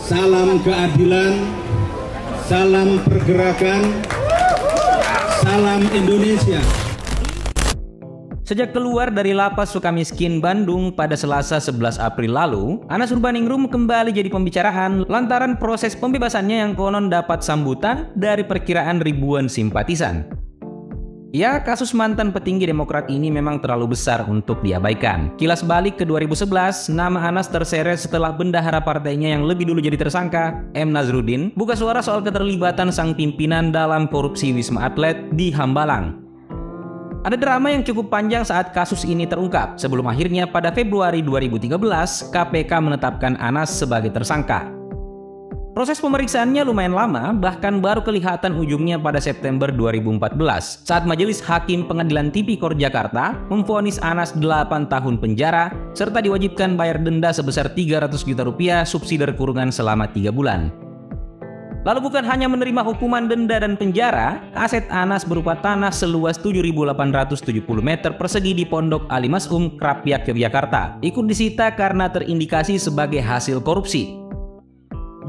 salam keadilan, salam pergerakan, salam Indonesia. Sejak keluar dari Lapas Sukamiskin, Bandung pada Selasa 11 April lalu, Anas Urbaningrum kembali jadi pembicaraan lantaran proses pembebasannya yang konon dapat sambutan dari perkiraan ribuan simpatisan. Ya, kasus mantan petinggi Demokrat ini memang terlalu besar untuk diabaikan. Kilas balik ke 2011, nama Anas terseret setelah bendahara partainya yang lebih dulu jadi tersangka, M. Nazruddin, buka suara soal keterlibatan sang pimpinan dalam korupsi Wisma Atlet di Hambalang. Ada drama yang cukup panjang saat kasus ini terungkap, sebelum akhirnya pada Februari 2013, KPK menetapkan Anas sebagai tersangka. Proses pemeriksaannya lumayan lama, bahkan baru kelihatan ujungnya pada September 2014, saat Majelis Hakim Pengadilan Tipikor Jakarta memvonis Anas 8 tahun penjara, serta diwajibkan bayar denda sebesar 300 juta rupiah subsidi kurungan selama 3 bulan. Lalu bukan hanya menerima hukuman denda dan penjara, aset Anas berupa tanah seluas 7.870 meter persegi di Pondok Ali Mas'um, Krapyak, Yogyakarta, ikut disita karena terindikasi sebagai hasil korupsi.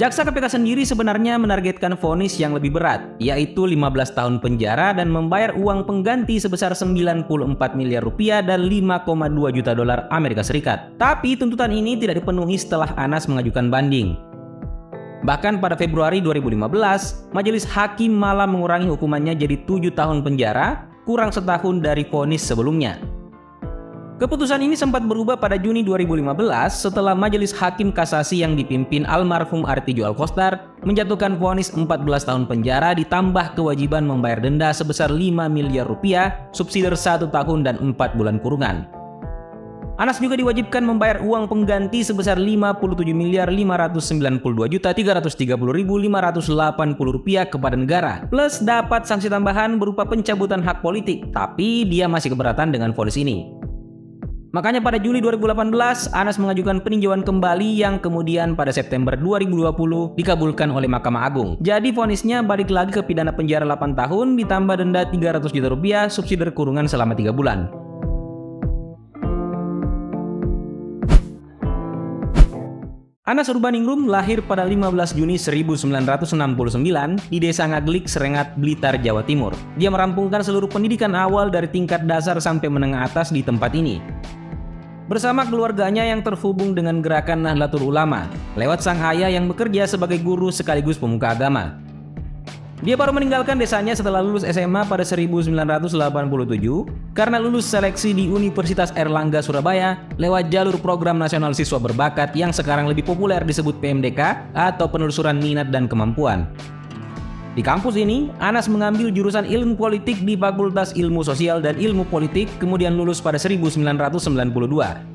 Jaksa KPK sendiri sebenarnya menargetkan vonis yang lebih berat, yaitu 15 tahun penjara dan membayar uang pengganti sebesar 94 miliar rupiah dan 5,2 juta dolar Amerika Serikat. Tapi tuntutan ini tidak dipenuhi setelah Anas mengajukan banding. Bahkan pada Februari 2015, Majelis Hakim malah mengurangi hukumannya jadi 7 tahun penjara, kurang setahun dari vonis sebelumnya. Keputusan ini sempat berubah pada Juni 2015 setelah Majelis Hakim Kasasi yang dipimpin almarhum Artijo Alkostar menjatuhkan vonis 14 tahun penjara ditambah kewajiban membayar denda sebesar 5 miliar rupiah, subsidi 1 tahun dan 4 bulan kurungan. Anas juga diwajibkan membayar uang pengganti sebesar 57.592.330.580 rupiah kepada negara, plus dapat sanksi tambahan berupa pencabutan hak politik, tapi dia masih keberatan dengan vonis ini. Makanya pada Juli 2018, Anas mengajukan peninjauan kembali yang kemudian pada September 2020 dikabulkan oleh Mahkamah Agung. Jadi vonisnya balik lagi ke pidana penjara 8 tahun ditambah denda 300 juta rupiah subsidi kurungan selama 3 bulan. Anas Urbaningrum lahir pada 15 Juni 1969 di Desa Ngaglik, Serengat, Blitar, Jawa Timur. Dia merampungkan seluruh pendidikan awal dari tingkat dasar sampai menengah atas di tempat ini. Bersama keluarganya yang terhubung dengan gerakan Nahdlatul Ulama, lewat sang ayah yang bekerja sebagai guru sekaligus pemuka agama. Dia baru meninggalkan desanya setelah lulus SMA pada 1987 karena lulus seleksi di Universitas Airlangga Surabaya lewat jalur Program Nasional Siswa Berbakat yang sekarang lebih populer disebut PMDK atau Penelusuran Minat dan Kemampuan. Di kampus ini, Anas mengambil jurusan Ilmu Politik di Fakultas Ilmu Sosial dan Ilmu Politik, kemudian lulus pada 1992.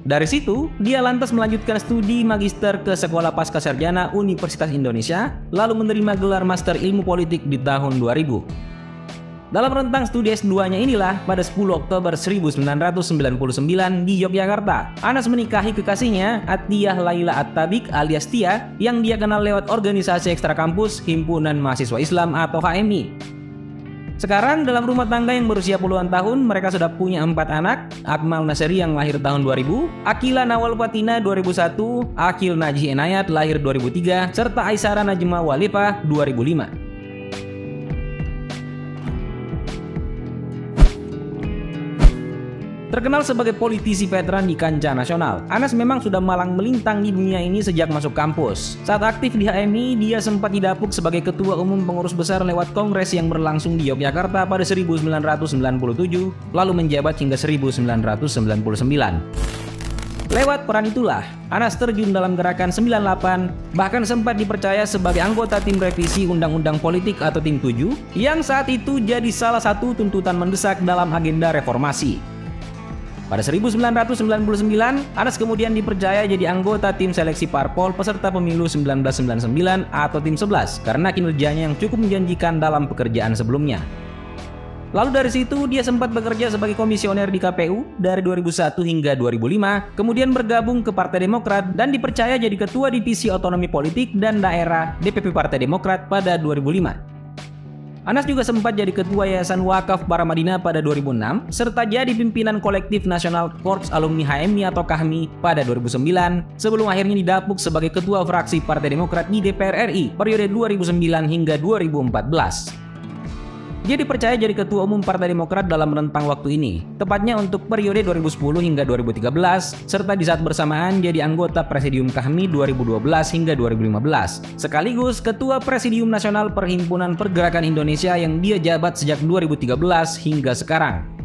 Dari situ, dia lantas melanjutkan studi magister ke Sekolah Pascasarjana Universitas Indonesia, lalu menerima gelar Master Ilmu Politik di tahun 2000. Dalam rentang studi S2-nya inilah, pada 10 Oktober 1999 di Yogyakarta, Anas menikahi kekasihnya, Atiyah Laila At-Tabik alias Tia, yang dia kenal lewat organisasi ekstra kampus Himpunan Mahasiswa Islam atau HMI. Sekarang dalam rumah tangga yang berusia puluhan tahun, mereka sudah punya 4 anak, Akmal Naseri yang lahir tahun 2000, Akila Nawal Fatina 2001, Akil Najih Enayat lahir 2003, serta Aisara Najma Walifah 2005. Terkenal sebagai politisi veteran di kancah nasional, Anas memang sudah malang melintang di dunia ini sejak masuk kampus. Saat aktif di HMI, dia sempat didapuk sebagai Ketua Umum Pengurus Besar lewat kongres yang berlangsung di Yogyakarta pada 1997, lalu menjabat hingga 1999. Lewat peran itulah, Anas terjun dalam gerakan 98, bahkan sempat dipercaya sebagai anggota tim revisi Undang-Undang Politik atau Tim 7, yang saat itu jadi salah satu tuntutan mendesak dalam agenda reformasi. Pada 1999, Anas kemudian dipercaya jadi anggota tim seleksi parpol peserta pemilu 1999 atau tim 11 karena kinerjanya yang cukup menjanjikan dalam pekerjaan sebelumnya. Lalu dari situ dia sempat bekerja sebagai komisioner di KPU dari 2001 hingga 2005, kemudian bergabung ke Partai Demokrat dan dipercaya jadi Ketua Divisi Otonomi Politik dan Daerah DPP Partai Demokrat pada 2005. Anas juga sempat jadi Ketua Yayasan Wakaf Para Madinah pada 2006, serta jadi pimpinan kolektif Nasional Korps Alumni HMI atau KAHMI pada 2009, sebelum akhirnya didapuk sebagai Ketua Fraksi Partai Demokrat di DPR RI periode 2009 hingga 2014. Dia dipercaya jadi Ketua Umum Partai Demokrat dalam rentang waktu ini, tepatnya untuk periode 2010 hingga 2013, serta di saat bersamaan jadi anggota Presidium KAHMI 2012 hingga 2015, sekaligus Ketua Presidium Nasional Perhimpunan Pergerakan Indonesia yang dia jabat sejak 2013 hingga sekarang.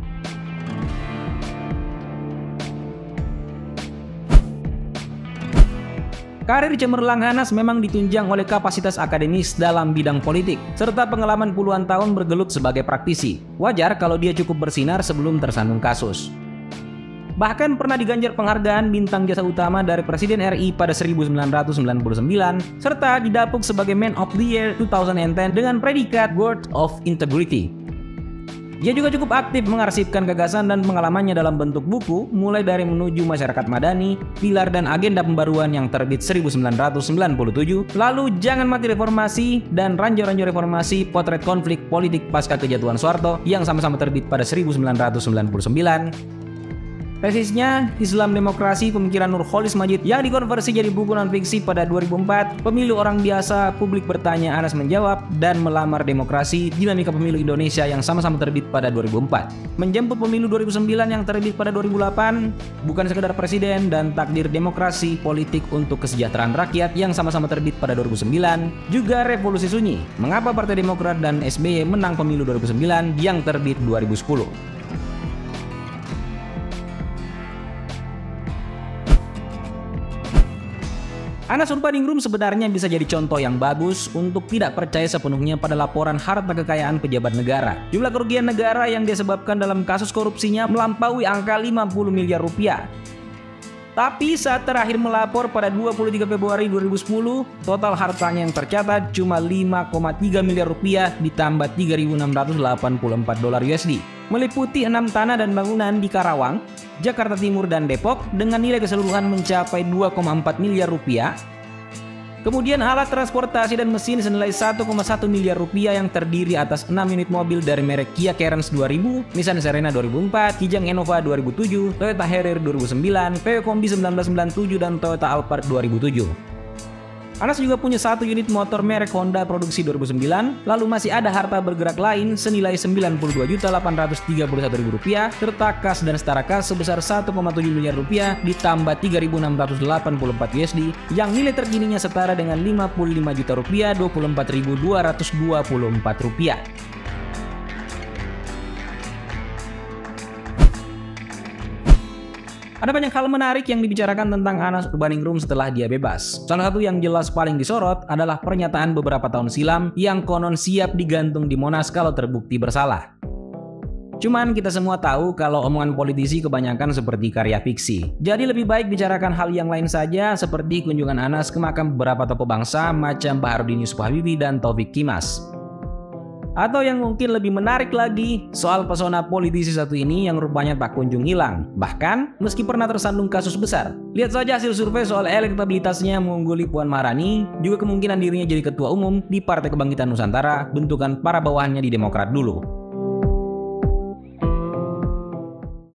Karir cemerlang Anas memang ditunjang oleh kapasitas akademis dalam bidang politik, serta pengalaman puluhan tahun bergelut sebagai praktisi. Wajar kalau dia cukup bersinar sebelum tersandung kasus. Bahkan pernah diganjar penghargaan Bintang Jasa Utama dari Presiden RI pada 1999, serta didapuk sebagai Man of the Year 2010 dengan predikat Word of Integrity. Dia juga cukup aktif mengarsipkan gagasan dan pengalamannya dalam bentuk buku, mulai dari Menuju Masyarakat Madani, Pilar dan Agenda Pembaruan yang terbit 1997, lalu Jangan Mati Reformasi, dan Ranjau-Ranjau Reformasi, Potret Konflik Politik Pasca Kejatuhan Soeharto yang sama-sama terbit pada 1999. Tesisnya Islam Demokrasi Pemikiran Nurholis Majid yang dikonversi jadi buku non-fiksi pada 2004, Pemilu Orang Biasa, Publik Bertanya Anas Menjawab, dan Melamar Demokrasi, Dinamika Pemilu Indonesia yang sama-sama terbit pada 2004. Menjemput Pemilu 2009 yang terbit pada 2008, Bukan Sekedar Presiden, dan Takdir Demokrasi Politik untuk Kesejahteraan Rakyat yang sama-sama terbit pada 2009, juga Revolusi Sunyi, Mengapa Partai Demokrat dan SBY Menang Pemilu 2009 yang terbit 2010. Anas Urbaningrum sebenarnya bisa jadi contoh yang bagus untuk tidak percaya sepenuhnya pada laporan harta kekayaan pejabat negara. Jumlah kerugian negara yang disebabkan dalam kasus korupsinya melampaui angka 50 miliar rupiah. Tapi saat terakhir melapor pada 23 Februari 2010, total hartanya yang tercatat cuma 5,3 miliar rupiah ditambah 3.684 dolar USD. Meliputi 6 tanah dan bangunan di Karawang, Jakarta Timur dan Depok dengan nilai keseluruhan mencapai 2,4 miliar rupiah. Kemudian alat transportasi dan mesin senilai 1,1 miliar rupiah yang terdiri atas 6 unit mobil dari merek Kia Carens 2000, Nissan Serena 2004, Kijang Innova 2007, Toyota Harrier 2009, VW Kombi 1997, dan Toyota Alphard 2007. Anas juga punya 1 unit motor merek Honda produksi 2009, lalu masih ada harta bergerak lain senilai Rp92.831.000 serta kas dan setara kas sebesar 1,7 miliar rupiah ditambah 3.684 USD yang nilai terkininya setara dengan 55 juta rupiah 24.224 rupiah. Ada banyak hal menarik yang dibicarakan tentang Anas Urbaningrum setelah dia bebas. Salah satu yang jelas paling disorot adalah pernyataan beberapa tahun silam yang konon siap digantung di Monas kalau terbukti bersalah. Cuman kita semua tahu kalau omongan politisi kebanyakan seperti karya fiksi. Jadi lebih baik bicarakan hal yang lain saja seperti kunjungan Anas ke makam beberapa tokoh bangsa macam Baharudin Yusuf Habibie dan Taufik Kimas. Atau yang mungkin lebih menarik lagi, soal pesona politisi satu ini yang rupanya tak kunjung hilang. Bahkan, meski pernah tersandung kasus besar. Lihat saja hasil survei soal elektabilitasnya mengungguli Puan Maharani, juga kemungkinan dirinya jadi ketua umum di Partai Kebangkitan Nusantara, bentukan para bawahannya di Demokrat dulu.